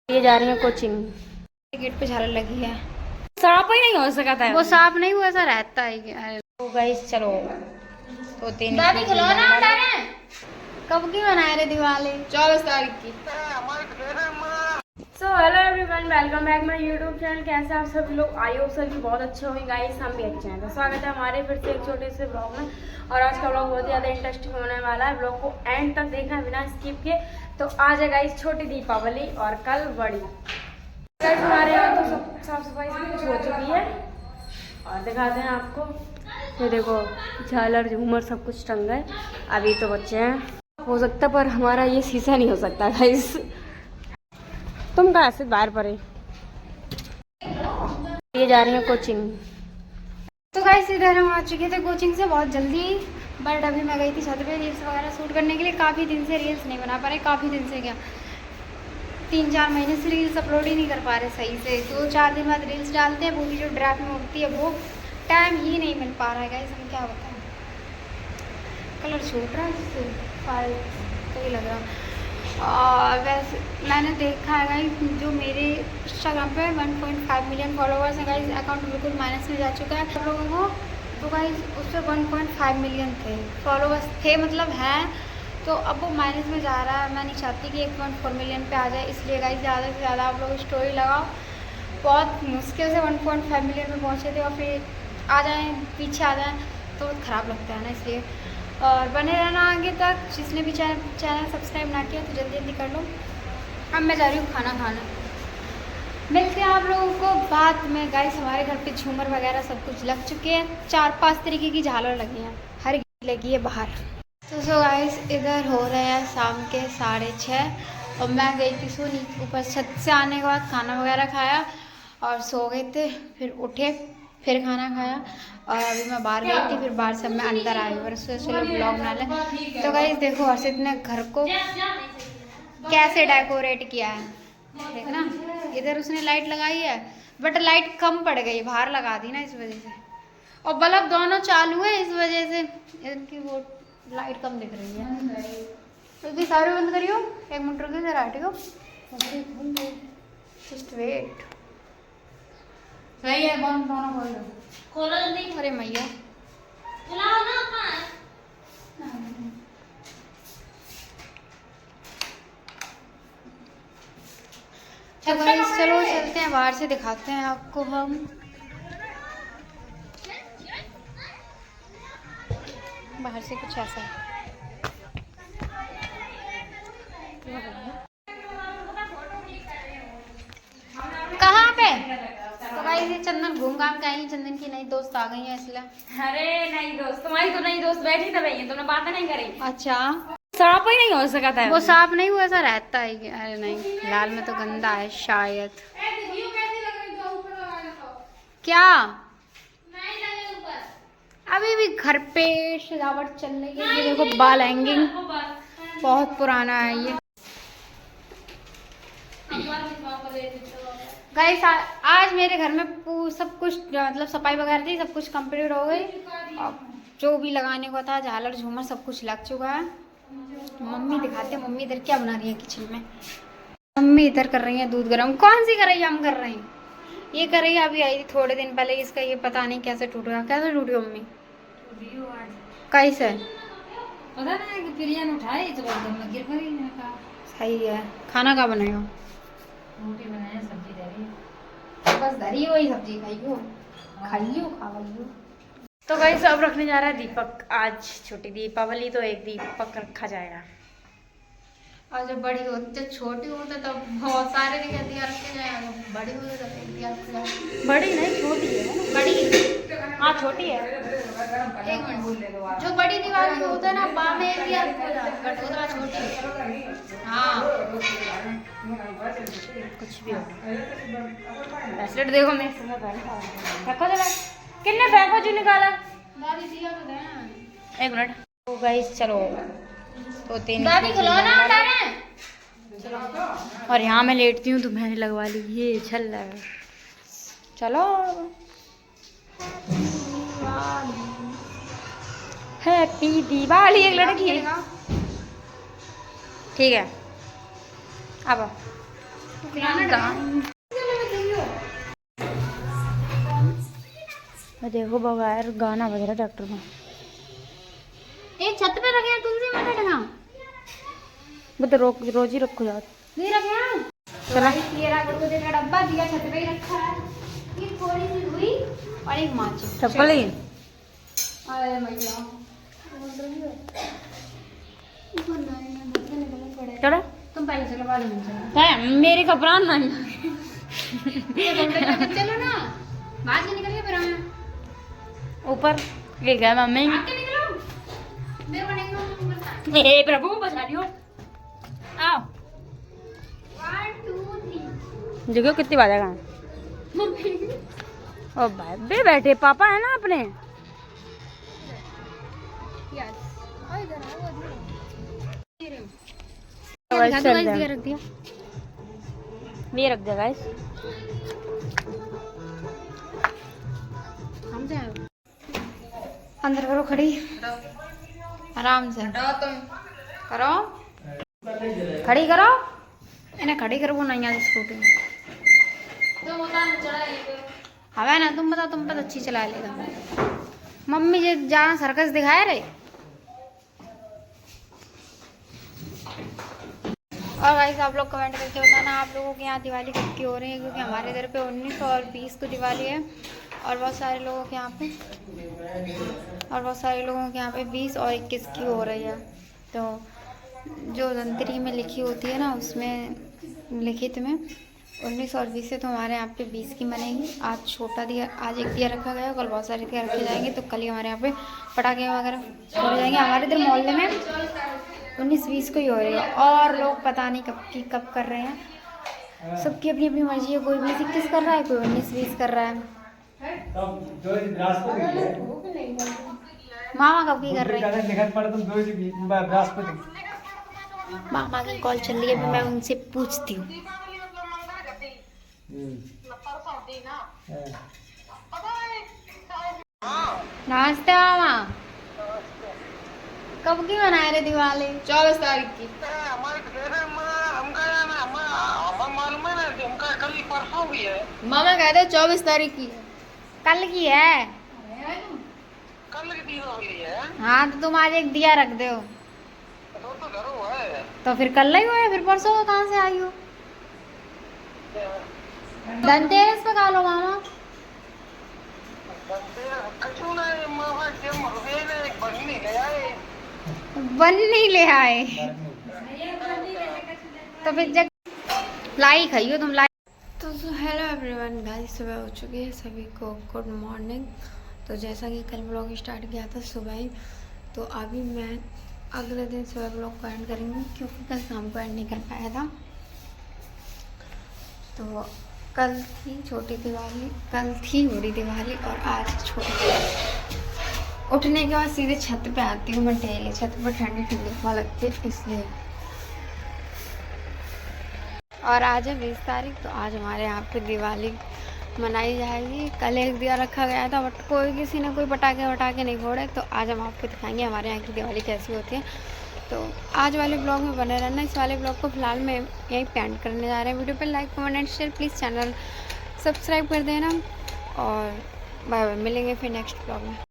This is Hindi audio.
ये जा रही है कोचिंग। गेट पे झालर लगी है। सांप ही नहीं हो सका था वो सांप नहीं हुआ, ऐसा रहता है। तो गाइस चलो तो तीन दादी खिलौना उठा रहे हैं। कब की बनाए रहे दिवाली? 24 तारीख की। So hello everyone, welcome back my YouTube channel. कैसे आप सभी लोग? आई होप सभी बहुत अच्छे होंगे गाइस, हम भी अच्छे हैं। तो स्वागत है हमारे फिर से एक छोटे से ब्लॉग में। और आज का ब्लॉग बहुत ज़्यादा इंटरेस्टिंग होने वाला है। ब्लॉग को एंड तक देखना बिना स्किप किए। तो आज है गाइस छोटी दीपावली और कल बड़ी। गाइस हमारे यहाँ तो सब साफ सफाई सब कुछ हो चुकी है और दिखाते हैं आपको। ये देखो झालर झूमर सब कुछ टंगा है। अभी तो बच्चे हैं, हो सकता पर हमारा ये शीशा नहीं हो सकता गाइस। तुम कहाँ से बाहर पड़े? ये जा रही है कोचिंग। तो गाइस इधर हम आ चुके थे कोचिंग से बहुत जल्दी। बट अभी मैं गई थी छत पे रील्स वगैरह शूट करने के लिए। काफ़ी दिन से रील्स नहीं बना पा रहे। काफ़ी दिन से क्या 3-4 महीने से रील्स अपलोड ही नहीं कर पा रहे सही से। 2-4 दिन बाद रील्स डालते हैं, वो भी जो ड्राफ्ट में उठती है वो टाइम ही नहीं मिल पा रहा है गाइस। हम क्या बताएं, कलर छूट रहा है इससे, फाइल सही लग रहा। और वैसे मैंने देखा है गाइस, जो मेरे इंस्टाग्राम पे 1.5 मिलियन फॉलोवर्स हैं गाइस, अकाउंट बिल्कुल माइनस में जा चुका है सब लोगों को। तो गाइस उस पर 1.5 मिलियन थे फॉलोवर्स थे, मतलब हैं। तो अब वो माइनस में जा रहा है। मैं नहीं चाहती कि 1.4 मिलियन पे आ जाए, इसलिए गाइस ज़्यादा से ज़्यादा आप लोग स्टोरी लगाओ। बहुत मुश्किल से 1.5 मिलियन में पहुँचे थे और फिर आ जाएँ, पीछे आ जाएँ तो बहुत ख़राब लगता है ना, इसलिए। और बने रहना आगे तक। जिसने भी चैनल सब्सक्राइब ना किया तो जल्दी जल्दी कर लो। अब मैं जा रही हूँ खाना खाना। मिलते हैं आप लोगों को बाद में गाइस। हमारे घर पे झूमर वगैरह सब कुछ लग चुके हैं। 4-5 तरीके की झालर लगी हैं, हर लगी है बाहर। तो सो गाइस इधर हो रहे हैं शाम के 6:30 और मैं गई थी सोनी ऊपर। छत से आने के बाद खाना वगैरह खाया और सो गए थे। फिर उठे, फिर खाना खाया और अभी मैं बाहर गई थी। फिर बाहर से मैं अंदर आई और चलो ब्लॉग बना लें। तो गाइस देखो हर्षित ने घर को कैसे डेकोरेट किया है, देखना। इधर उसने लाइट लगाई है बट लाइट कम पड़ गई, बाहर लगा दी ना इस वजह से। और बल्ब दोनों चालू है, इस वजह से इनकी वो लाइट कम दिख रही है। तो भी सारे बंद करियो, 1 मिनट रुकियो जरा, हटियो। Just wait. सही है, बंद दोनों खोल दो। खोलो जल्दी। अरे मैया चलाओ ना। तो गाइस चलो चलते हैं बाहर से, दिखाते हैं आपको हम। बाहर से कुछ ऐसा है। कहाँ पे? तो गाइस ये चंदन घूम घाम के आई है। चंदन की नई दोस्त आ गई है इसलिए। अरे नई दोस्त तुम्हारी तो नई दोस्त बैठी था भैया, तुमने बातें नहीं करी। अच्छा सांप ही नहीं हो सका था वो सांप नहीं हुआ, ऐसा रहता है कि अरे नहीं, फिलहाल में तो गंदा है शायद। क्या अभी भी घर पे सजावट चल रही है। ये देखो बाल हैंगिंग, बहुत पुराना है ये। गाइस आज मेरे घर में सब कुछ मतलब सफाई वगैरह थी, सब कुछ कंप्लीट हो गई। और जो भी लगाने को था झालर झूमर सब कुछ लग चुका है। मम्मी दिखाते हैं, मम्मी इधर क्या बना रही है किचन में। मम्मी इधर कर रही है दूध गर्म। कौन सी कर रही है? हम कर रहे हैं, ये कर रही है। अभी आई थी थोड़े दिन पहले, इसका ये पता नहीं कैसे टूट गया। कैसे टूट गया मम्मी? कैसे पता नहीं कि पिलियन उठाए तो एकदम गिर गई। सही है। खाना का बनाएगा? रोटी बनाया, सब्जी धरी, बस धरी वही सब्जी खाइयो खाइयो। तो गाइस अब रखने जा रहा है दीपक। आज छोटी दीपावली तो एक दीपक रखा जाएगा। और जब बड़ी होती है, छोटी होती तो बहुत सारे दिया रखे जाए। बड़ी होती तो एक दिया रखा जाए। बड़ी नहीं छोटी है ना? बड़ी हाँ छोटी है। एक मिनट, जो बड़ी दिवाली होता है ना बा में एक दिया रखा जाए, बट वो तो छोटी है। हाँ कुछ भी हो। ब्रेसलेट देखो मैं इसमें रखो जरा। कितने फेंको जो निकाला? दादी दिया तो दें। एक मिनट। तो गाइस चलो तो तीन दादी खिलौना उठा रहे हैं। और यहाँ मैं लेटती हूँ तो मैंने लगवा ली ये छल। चलो हैप्पी दिवाली। एक लड़की है, ठीक है। अब देखो बगैर गाना बज रहा ट्रैक्टर में। एक छत पे रखे हैं तुलसी में बैठना। वो तो रोज ही रखो यार। नहीं रखे हैं। चला ये रहा गुड़ को देखा डब्बा दिया छत पे ही रखा है। ये थोड़ी सी हुई और एक माचिस। चप्पल ही। अरे मैया। चलो तुम पहले चलो बाद में चलो। मेरी कपड़ा नहीं। चलो ना बाहर से निकल के फिर आना ऊपर ले गया मम्मी। आके निकलो मेरे को नहीं हे प्रभु बचा लियो। आओ 1 2 3 देखो कितनी बात है। ओ भाई बे बैठे पापा है ना अपने। यस और इधर आओ गाइस चल इधर रहे रख दिया ये रख दे गाइस। हम जाए अंदर करो खड़ी आराम से करो खड़ी करो इन्हें खड़ी करो। वो नहीं आज स्कूटी हवा ना तुम बताओ तुम पता अच्छी चला लेगा। मम्मी जी जहाँ सर्कस दिखाया रहे। और गाइस आप लोग कमेंट करके बताना आप लोगों के यहाँ दिवाली कब की हो रही है, क्योंकि हमारे इधर पे 19 और 20 को दिवाली है और बहुत सारे लोगों के यहाँ पे 20 और 21 की हो रही है। तो जो धनतेरी में लिखी होती है ना उसमें लिखित में 19 और 20 से तो हमारे यहाँ पे 20 की मनेगी। आज छोटा दिया आज एक दिया रखा गया, कल बहुत सारे दिया रखे जाएंगे, तो कल ही हमारे यहाँ पे पटाखे वगैरह छोड़े जाएंगे। हमारे इधर मोहल्ले में 19-20 को ही हो रही है और लोग पता नहीं कब कर रहे हैं। सबकी अपनी अपनी मर्जी है, कोई 20-21 कर रहा है, कोई 19-20 कर रहा है। मामा कब की कर रहे हैं? मामा की कॉल चल रही है, अभी मैं उनसे पूछती हूँ। नमस्ते मामा, कब की मनाए रहे दिवाली? 24 तारीख की। मामा कहते 24 तारीख की कल की है। हाँ तो तुम आज एक दिया रख दो तो फिर कल ही हुआ है, फिर परसों कहाँ से आई हो? धनतेरस पे खा लो मामा। बन नहीं ले आए तो फिर जग लाई खाइयो तुम लाई। तो हेलो एवरीवन गाइस, सुबह हो चुकी है, सभी को गुड मॉर्निंग। तो जैसा कि कल ब्लॉग स्टार्ट किया था सुबह ही, तो अभी मैं अगले दिन सुबह ब्लॉग को एंड करूँगी क्योंकि कल शाम को एंड नहीं कर पाया था। तो कल थी छोटी दिवाली, कल थी बड़ी दिवाली और आज छोटी दिवाली। उठने के बाद सीधे छत पे आती हूँ मैं डेली, छत पर ठंडी ठंडी हवा लगती है इसलिए। और आज है 20 तारीख, तो आज हमारे यहाँ पे दिवाली मनाई जाएगी। कल एक दिया रखा गया था बट किसी ने कोई पटाखे नहीं फोड़े, तो आज हम आपको दिखाएंगे हमारे यहाँ की दिवाली कैसी होती है। तो आज वाले ब्लॉग में बने रहना। इस वाले ब्लॉग को फिलहाल मैं यहीं पे एंड करने जा रहे हैं। वीडियो पे like comment and share, please channel subscribe कर देना और बाय बाय, मिलेंगे फिर नेक्स्ट ब्लॉग में।